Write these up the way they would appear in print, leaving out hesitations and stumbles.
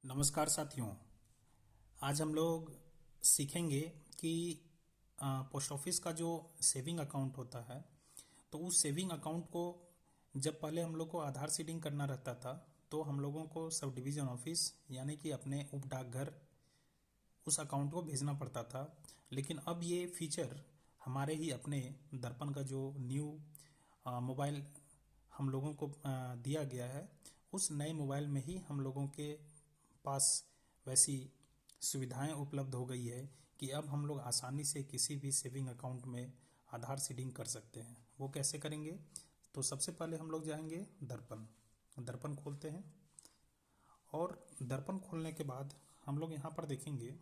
नमस्कार साथियों। आज हम लोग सीखेंगे कि पोस्ट ऑफिस का जो सेविंग अकाउंट होता है, तो उस सेविंग अकाउंट को जब पहले हम लोग को आधार सीडिंग करना रहता था, तो हम लोगों को सब डिवीज़न ऑफिस यानी कि अपने उप डाकघर उस अकाउंट को भेजना पड़ता था। लेकिन अब ये फीचर हमारे ही अपने दर्पण का जो न्यू मोबाइल हम लोगों को दिया गया है, उस नए मोबाइल में ही हम लोगों के पास वैसी सुविधाएं उपलब्ध हो गई है कि अब हम लोग आसानी से किसी भी सेविंग अकाउंट में आधार सीडिंग कर सकते हैं। वो कैसे करेंगे? तो सबसे पहले हम लोग जाएंगे दर्पण। दर्पण खोलते हैं और दर्पण खोलने के बाद हम लोग यहाँ पर देखेंगे।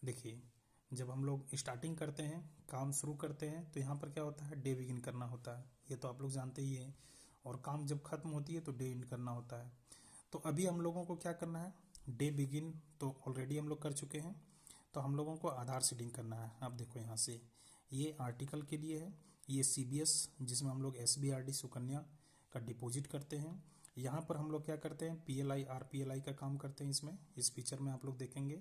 देखिए, जब हम लोग स्टार्टिंग करते हैं, काम शुरू करते हैं, तो यहाँ पर क्या होता है, डे बिगिन करना होता है। ये तो आप लोग जानते ही हैं। और काम जब खत्म होती है तो डे एंड करना होता है। तो अभी हम लोगों को क्या करना है, डे बिगिन तो ऑलरेडी हम लोग कर चुके हैं, तो हम लोगों को आधार सीडिंग करना है। आप देखो यहाँ से, ये आर्टिकल के लिए है, ये CBS जिसमें हम लोग SBRD सुकन्या का डिपॉजिट करते हैं। यहाँ पर हम लोग क्या करते हैं, PLI RPLI का काम करते हैं। इसमें इस फीचर में आप लोग देखेंगे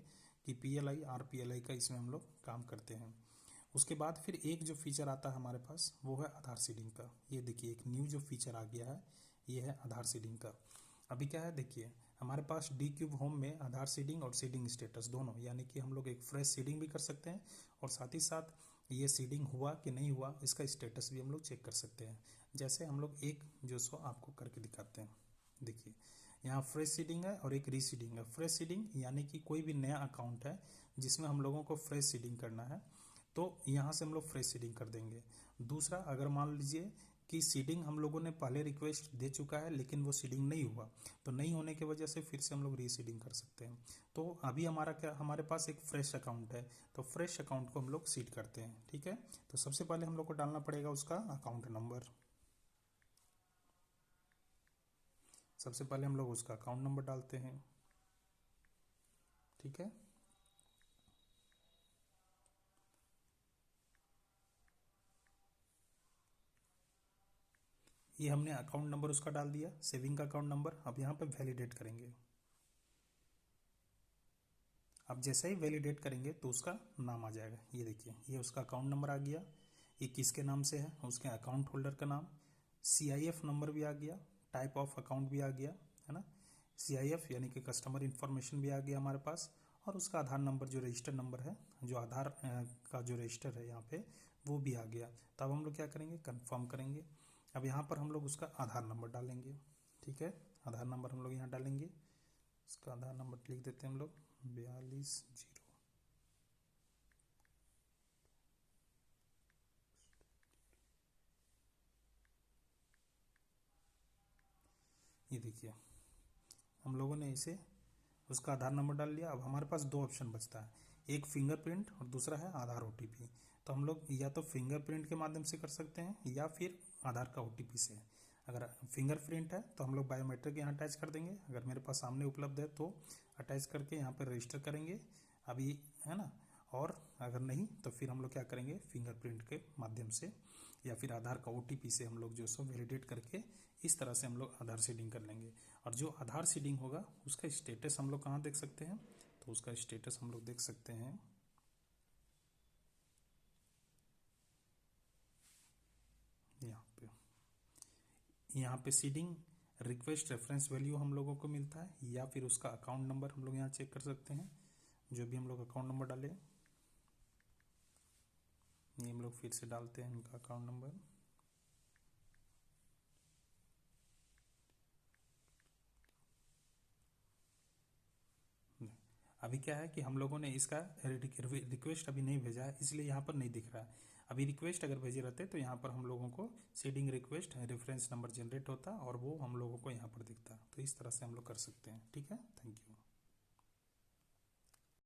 कि PLI RPLI का इसमें हम लोग काम करते हैं। उसके बाद फिर एक जो फीचर आता है हमारे पास, वो है आधार सीडिंग का। ये देखिए, एक न्यू जो फीचर आ गया है, ये है आधार सीडिंग का। अभी क्या है, देखिए हमारे पास D³ होम में आधार सीडिंग और सीडिंग स्टेटस दोनों, यानी कि हम लोग एक फ्रेश सीडिंग भी कर सकते हैं और साथ ही साथ ये सीडिंग हुआ कि नहीं हुआ इसका स्टेटस भी हम लोग चेक कर सकते हैं। जैसे हम लोग एक जो सो आपको करके दिखाते हैं। देखिए, यहाँ फ्रेश सीडिंग है और एक रीसीडिंग है। फ्रेश सीडिंग यानी कि कोई भी नया अकाउंट है जिसमें हम लोगों को फ्रेश सीडिंग करना है, तो यहाँ से हम लोग फ्रेश सीडिंग कर देंगे। दूसरा, अगर मान लीजिए कि सीडिंग हम लोगों ने पहले रिक्वेस्ट दे चुका है लेकिन वो सीडिंग नहीं हुआ, तो नहीं होने की वजह से फिर से हम लोग रीसीडिंग कर सकते हैं। तो अभी हमारा क्या, हमारे पास एक फ्रेश अकाउंट है, तो फ्रेश अकाउंट को हम लोग सीड करते हैं। ठीक है, तो सबसे पहले हम लोग को डालना पड़ेगा उसका अकाउंट नंबर। सबसे पहले हम लोग उसका अकाउंट नंबर डालते हैं। ठीक है, ये हमने अकाउंट नंबर उसका डाल दिया, सेविंग का अकाउंट नंबर। अब यहाँ पे वैलिडेट करेंगे। अब जैसे ही वैलिडेट करेंगे तो उसका नाम आ जाएगा। ये देखिए, ये उसका अकाउंट नंबर आ गया। ये किसके नाम से है, उसके अकाउंट होल्डर का नाम। CIF नंबर भी आ गया, टाइप ऑफ अकाउंट भी आ गया, है ना। CIF यानी कि कस्टमर इन्फॉर्मेशन भी आ गया हमारे पास। और उसका आधार नंबर जो रजिस्टर नंबर है, जो आधार का जो रजिस्टर है यहाँ पे, वो भी आ गया। तो अब हम लोग क्या करेंगे, कन्फर्म करेंगे। अब यहाँ पर हम लोग उसका आधार नंबर डालेंगे। ठीक है, आधार नंबर हम लोग यहाँ डालेंगे। इसका आधार नंबर लिख देते हैं हम लोग, 42 0। ये देखिए, हम लोगों ने इसे उसका आधार नंबर डाल लिया। अब हमारे पास दो ऑप्शन बचता है, एक फिंगरप्रिंट और दूसरा है आधार OTP। तो हम लोग या तो फिंगरप्रिंट के माध्यम से कर सकते हैं या फिर आधार का OTP से। अगर फिंगरप्रिंट है तो हम लोग बायोमेट्रिक यहाँ अटैच कर देंगे, अगर मेरे पास सामने उपलब्ध है तो अटैच करके यहाँ पर रजिस्टर करेंगे अभी, है ना। और अगर नहीं तो फिर हम लोग क्या करेंगे, फिंगरप्रिंट के माध्यम से या फिर आधार का OTP से हम लोग जो सो वैलिडेट करके इस तरह से हम लोग आधार सीडिंग कर लेंगे। और जो आधार सीडिंग होगा उसका स्टेटस हम लोग कहाँ देख सकते हैं, तो उसका स्टेटस हम लोग देख सकते हैं यहाँ पे। यहाँ पे सीडिंग रिक्वेस्ट रेफरेंस वैल्यू हम लोगों को मिलता है, या फिर उसका अकाउंट नंबर हम लोग यहाँ चेक कर सकते हैं। जो भी हम लोग अकाउंट नंबर डाले, ये हम लोग फिर से डालते हैं इनका अकाउंट नंबर। अभी क्या है कि हम लोगों ने इसका रिक्वेस्ट अभी नहीं भेजा है, इसलिए यहाँ पर नहीं दिख रहा है। अभी रिक्वेस्ट अगर भेजे रहते तो यहाँ पर हम लोगों को seeding request reference number generate होता और वो हम लोगों को यहाँ पर दिखता। तो इस तरह से हम लोग कर सकते हैं। ठीक है, थैंक यू।